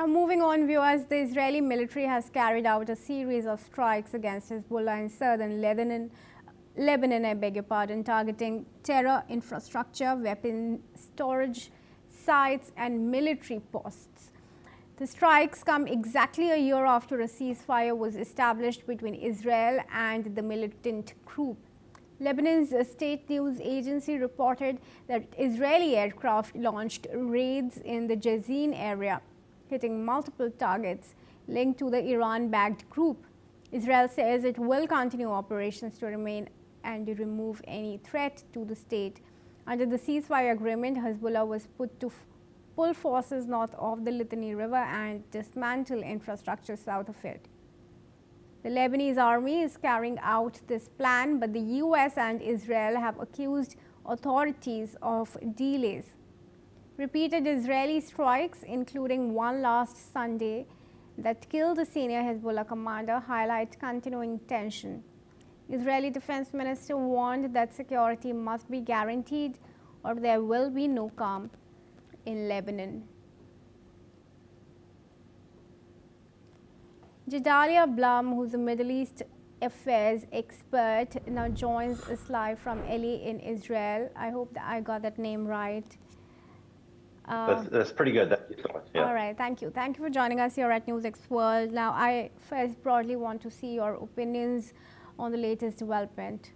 Now, moving on, viewers, the Israeli military has carried out a series of strikes against Hezbollah in southern Lebanon, I beg your pardon, targeting terror infrastructure, weapon storage sites, and military posts. The strikes come exactly a year after a ceasefire was established between Israel and the militant group. Lebanon's state news agency reported that Israeli aircraft launched raids in the Dijon area, hitting multiple targets linked to the Iran-backed group. Israel says it will continue operations to remain and remove any threat to the state. Under the ceasefire agreement, Hezbollah was put to pull forces north of the Litani River and dismantle infrastructure south of it. The Lebanese army is carrying out this plan, but the US and Israel have accused authorities of delays. Repeated Israeli strikes, including one last Sunday that killed a senior Hezbollah commander, highlight continuing tension. Israeli Defense Minister warned that security must be guaranteed or there will be no calm in Lebanon. Gedalia Blum, who's a Middle East affairs expert, now joins us live from Eli in Israel. I hope that I got that name right. That's pretty good. Thank you so much. Yeah. All right, thank you. Thank you for joining us here at NewsX World. Now, I first broadly want to see your opinions on the latest development.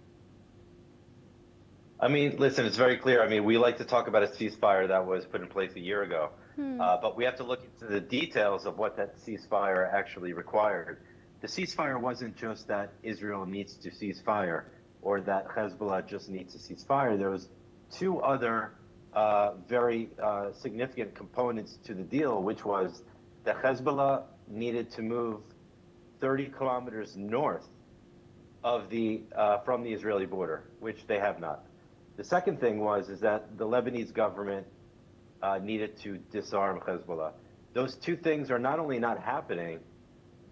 I mean, listen, it's very clear. I mean, we like to talk about a ceasefire that was put in place a year ago, but we have to look into the details of what that ceasefire actually required. The ceasefire wasn't just that Israel needs to cease fire or that Hezbollah just needs to cease fire. There was two other very significant components to the deal, which was that Hezbollah needed to move 30 kilometers north of from the Israeli border, which they have not. The second thing is that the Lebanese government needed to disarm Hezbollah. Those two things are not only not happening,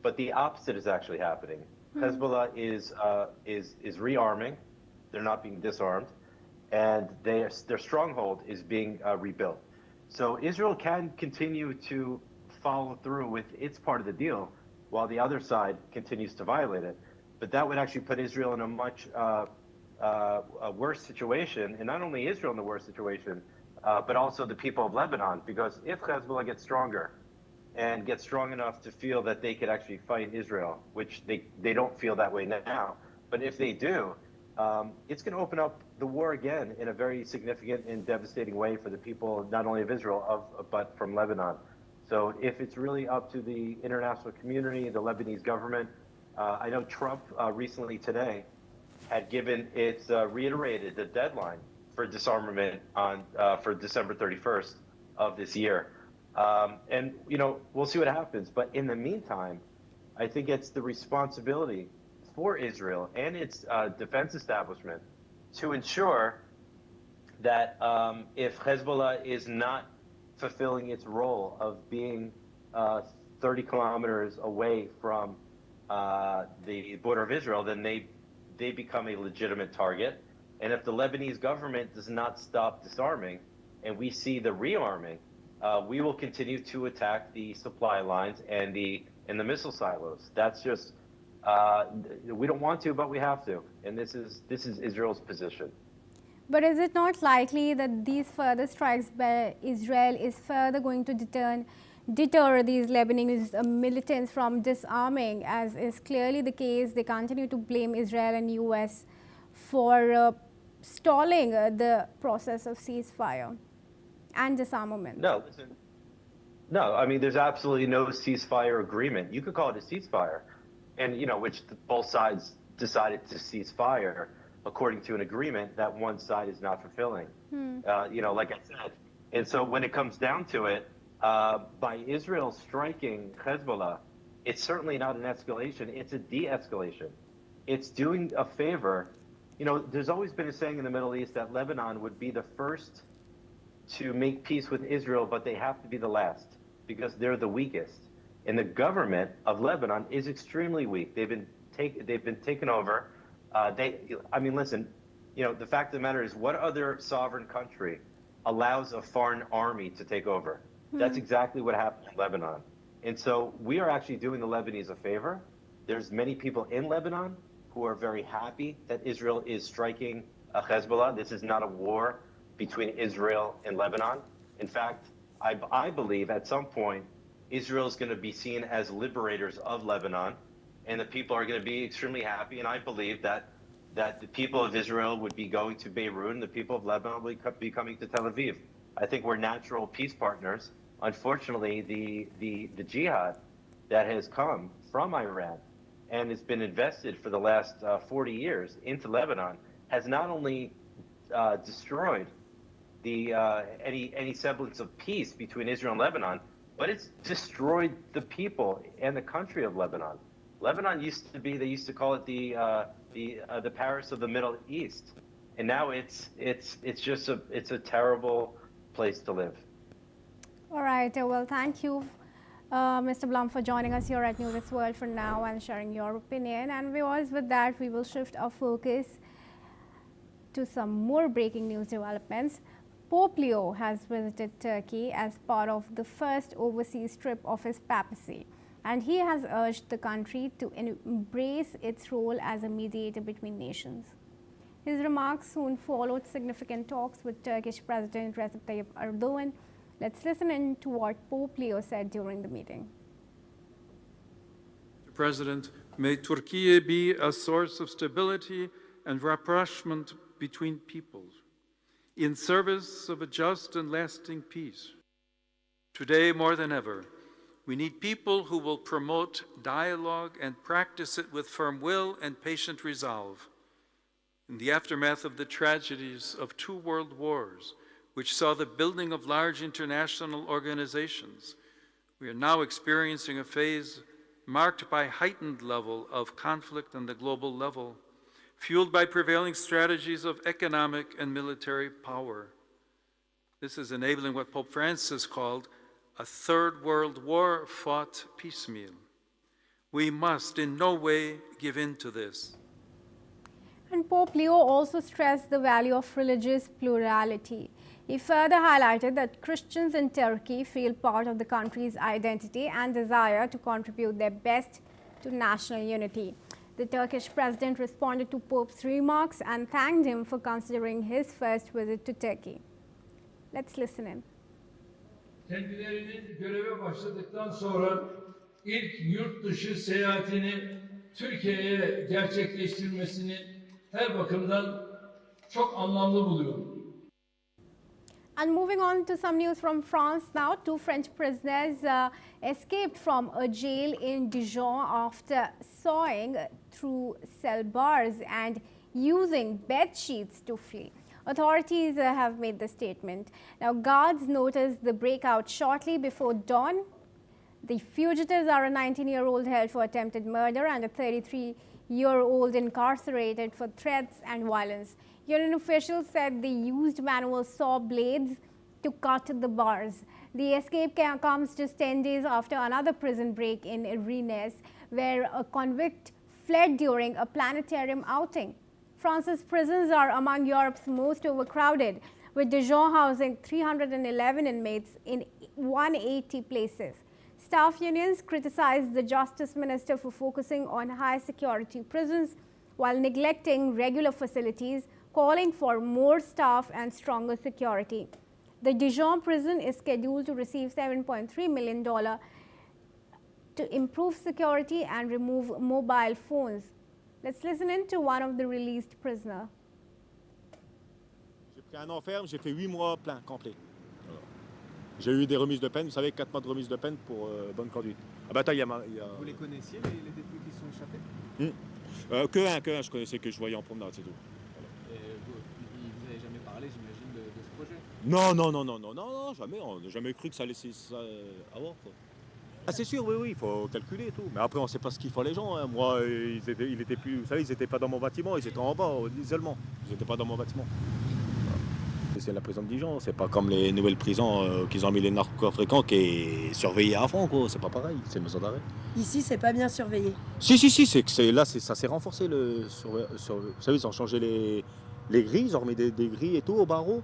but the opposite is actually happening. Hezbollah is rearming; they're not being disarmed, and their stronghold is being rebuilt. So Israel can continue to follow through with its part of the deal, while the other side continues to violate it. But that would actually put Israel in a much a worse situation, and not only Israel in the worst situation, but also the people of Lebanon, because if Hezbollah gets stronger and gets strong enough to feel that they could actually fight Israel, which they don't feel that way now, but if they do, it's going to open up the war again in a very significant and devastating way for the people, not only of Israel, but from Lebanon. So if it's really up to the international community, the Lebanese government, I know Trump recently today had reiterated the deadline for disarmament for December 31st of this year. And, we'll see what happens. But in the meantime, I think it's the responsibility for Israel and its defense establishment to ensure that if Hezbollah is not fulfilling its role of being 30 kilometers away from the border of Israel, then they become a legitimate target. And if the Lebanese government does not stop disarming and we see the rearming, we will continue to attack the supply lines and the missile silos. That's just we don't want to, but we have to. And this is Israel's position. But is it not likely that these further strikes by Israel is further going to deter these Lebanese militants from disarming, as is clearly the case? They continue to blame Israel and US for stalling the process of ceasefire and disarmament. No, listen. No, I mean, there's absolutely no ceasefire agreement. You could call it a ceasefire, and which both sides decided to cease fire according to an agreement that one side is not fulfilling. Like I said. And so when it comes down to it, by Israel striking Hezbollah, it's certainly not an escalation, it's a de-escalation. It's doing a favor. There's always been a saying in the Middle East that Lebanon would be the first to make peace with Israel, but they have to be the last because they're the weakest. And the government of Lebanon is extremely weak. They've been taken over. Listen, the fact of the matter is, what other sovereign country allows a foreign army to take over? That's exactly what happened in Lebanon. And so we are actually doing the Lebanese a favor. There's many people in Lebanon who are very happy that Israel is striking Hezbollah. This is not a war between Israel and Lebanon. In fact, I believe at some point, Israel is going to be seen as liberators of Lebanon, and the people are going to be extremely happy. And I believe that the people of Israel would be going to Beirut, and the people of Lebanon would be coming to Tel Aviv. I think we're natural peace partners. Unfortunately, the jihad that has come from Iran and has been invested for the last 40 years into Lebanon has not only destroyed any semblance of peace between Israel and Lebanon, but it's destroyed the people and the country of Lebanon. Lebanon used to be, they used to call it the Paris of the Middle East, and now it's just a terrible place to live. All right. Well, thank you, Mr. Blum, for joining us here at NewsX World for now and sharing your opinion. And viewers, with that, we will shift our focus to some more breaking news developments. Pope Leo has visited Turkey as part of the first overseas trip of his papacy, and he has urged the country to embrace its role as a mediator between nations. His remarks soon followed significant talks with Turkish President Recep Tayyip Erdogan. Let's listen in to what Pope Leo said during the meeting. Mr. President, may Turkey be a source of stability and rapprochement between peoples, in service of a just and lasting peace. Today, more than ever, we need people who will promote dialogue and practice it with firm will and patient resolve. In the aftermath of the tragedies of 2 world wars, which saw the building of large international organizations, we are now experiencing a phase marked by heightened level of conflict on the global level, fueled by prevailing strategies of economic and military power. This is enabling what Pope Francis called a third world war fought piecemeal. We must in no way give in to this. And Pope Leo also stressed the value of religious plurality. He further highlighted that Christians in Turkey feel part of the country's identity and desire to contribute their best to national unity. The Turkish president responded to Pope's remarks and thanked him for considering his first visit to Turkey. Let's listen in. Kendilerinin göreve başladıktan sonra ilk yurt dışı seyahatini Türkiye'ye gerçekleştirmesini her bakımdan çok anlamlı buluyorum. And moving on to some news from France now, 2 French prisoners escaped from a jail in Dijon after sawing through cell bars and using bed sheets to flee. Authorities have made the statement. Now, guards noticed the breakout shortly before dawn. The fugitives are a 19-year-old held for attempted murder and a 33-year-old incarcerated for threats and violence. Union officials said they used manual saw blades to cut the bars. The escape comes just 10 days after another prison break in Rennes, where a convict fled during a planetarium outing. France's prisons are among Europe's most overcrowded, with Dijon housing 311 inmates in 180 places. Staff unions criticized the justice minister for focusing on high security prisons while neglecting regular facilities, calling for more staff and stronger security. The Dijon prison is scheduled to receive $7.3 million to improve security and remove mobile phones. Let's listen in to one of the released prisoners. J'ai pris un an ferme, j'ai fait 8 mois plein, complet. Voilà. J'ai eu des remises de peine, vous savez, 4 mois de remise de peine pour bonne conduite. Ah bah, Vous les connaissiez, les détenus qui sont échappés Que un, je connaissais, que je voyais en promenade, c'est tout. Et vous n'avez jamais parlé, j'imagine, de ce projet? Non, jamais. On n'a jamais cru que ça laissait ça avoir, quoi. Ah, c'est sûr, oui, il faut calculer et tout. Mais après, on ne sait pas ce qu'ils font les gens. Hein. Moi, ils étaient plus, vous savez, ils n'étaient pas dans mon bâtiment, ils étaient en bas, isolement. Ils n'étaient pas dans mon bâtiment. Voilà. C'est la prison de Dijon, c'est pas comme les nouvelles prisons qu'ils ont mis les narcotrafiquants qui est surveillé à fond, quoi. C'est pas pareil, c'est une maison d'arrêt. Ici, c'est pas bien surveillé. Si, c'est que là, ça s'est renforcé. Vous savez, ils ont changé les grilles, ils ont remis des grilles et tout au barreau.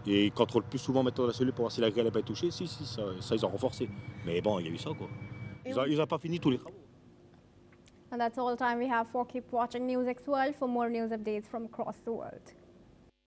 Et ils contrôlent plus souvent maintenant la cellule pour voir si la grille n'a pas été touchée. Si, ça ils ont renforcé. Mais bon, il y a eu ça, quoi. Ils n'ont pas fini tous les travaux. And that's all the time we have for Keep Watching NewsX World for more news updates from across the world.